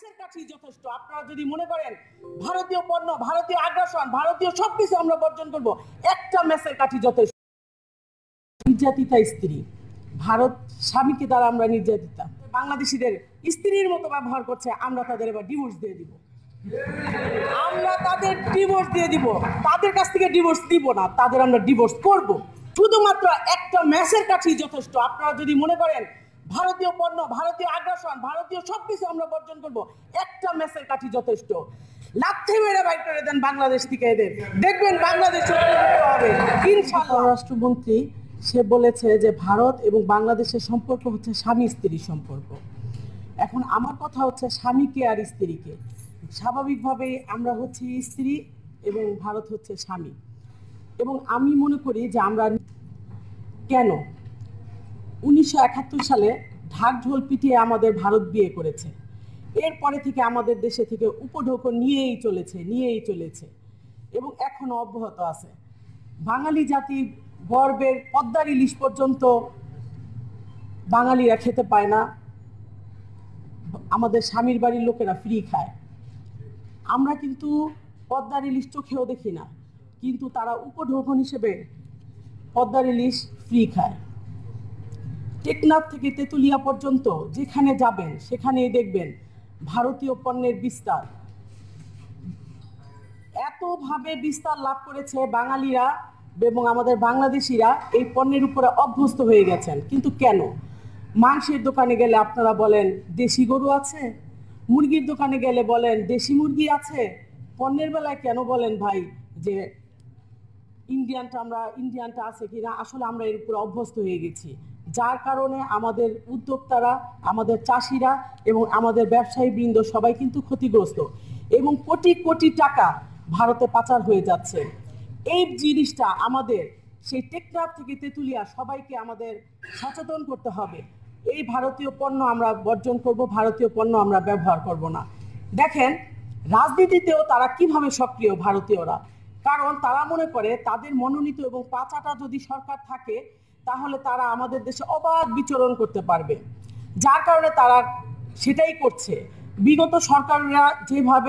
মেসের কাছেই যথেষ্ট। আপনারা যদি মনে করেন ভারতীয় পণ্য, ভারতীয় আগ্রাসন, ভারতীয় সবকিছু আমরা বর্জন করব, একটা মেসের কাঠি যথেষ্ট। নির্যাতিতা স্ত্রী, ভারত স্বামীকে দ্বারা আমরা নির্যাতিতা, বাংলাদেশিদের স্ত্রীর মতো ব্যবহার করছে, আমরা তাদের এবার ডিভোর্স দিয়ে দিব। আমরা তাদের ডিভোর্স দিয়ে দিব, তাদের কাছ থেকে ডিভোর্স দিব না, তাদের আমরা ডিভোর্স করব। শুধুমাত্র একটা মেসের কাছেই যথেষ্ট। আপনারা যদি মনে করেন ভারতীয় পণ্য, ভারতীয় আগ্রাসন, ভারতীয় সবকিছু আমরা বর্জন করব, একটা মেসের কাঠি যথেষ্ট। লাথি মেরে বাইর করে দেন বাংলাদেশ থেকে এদের, দেখবেন বাংলাদেশ হবে ইনশাআল্লাহ। রাষ্ট্রমন্ত্রী সে বলেছে যে ভারত এবং বাংলাদেশের সম্পর্ক হচ্ছে স্বামী স্ত্রীর সম্পর্ক। এখন আমার কথা হচ্ছে স্বামীকে আর স্ত্রীকে, স্বাভাবিকভাবেই আমরা হচ্ছি স্ত্রী এবং ভারত হচ্ছে স্বামী। এবং আমি মনে করি যে আমরা কেন 1971 সালে ঢাক ঢোল পিটিয়ে আমাদের ভারত বিয়ে করেছে, এরপরে থেকে আমাদের দেশে থেকে উপঢৌকন নিয়েই চলেছে এবং এখনো অব্যাহত আছে। বাঙালি জাতির গর্বের পদ্মার ইলিশ পর্যন্ত বাঙালিরা খেতে পায় না, আমাদের স্বামীর বাড়ির লোকেরা ফ্রি খায়। আমরা কিন্তু পদ্মার ইলিশ চোখেও দেখি না, কিন্তু তারা উপঢৌকন হিসেবে পদ্মার ইলিশ ফ্রি খায়। টেকনাফ থেকে তেঁতুলিয়া পর্যন্ত যেখানে যাবেন সেখানেই দেখবেন ভারতীয় পণ্যের বিস্তার। এতভাবে বিস্তার লাভ করেছে বাঙালিরা এবং আমাদের বাংলাদেশিরা এই পণ্যের উপরে অভ্যস্ত হয়ে গেছেন। কিন্তু কেন? মাংসের দোকানে গেলে আপনারা বলেন দেশি গরু আছে, মুরগির দোকানে গেলে বলেন দেশি মুরগি আছে, পণ্যের বেলায় কেন বলেন ভাই যে ইন্ডিয়ানটা আছে কিনা? আসলে আমরা এর উপরে অভ্যস্ত হয়ে গেছি, যার কারণে আমাদের উদ্যোক্তারা, আমাদের চাষিরা এবং আমাদের ব্যবসায়ী বৃন্দ সবাই কিন্তু ক্ষতিগ্রস্ত এবং কোটি কোটি টাকা ভারতে পাচার হয়ে যাচ্ছে। এই জিনিসটা আমাদের সেই টেকনাফ থেকে তেঁতুলিয়া সবাইকে আমাদের সচেতন করতে হবে। এই ভারতীয় পণ্য আমরা বর্জন করব, ভারতীয় পণ্য আমরা ব্যবহার করব না। দেখেন রাজনীতিতেও তারা কিভাবে সক্রিয় ভারতীয়রা, কারণ তারা মনে করে তাদের মনোনীত এবং পাঁচাটা যদি সরকার থাকে তাহলে তারা আমাদের দেশে অবাধ বিচরণ করতে পারবে, যার কারণে তারা সেটাই করছে। বিগত সরকাররা যেভাবে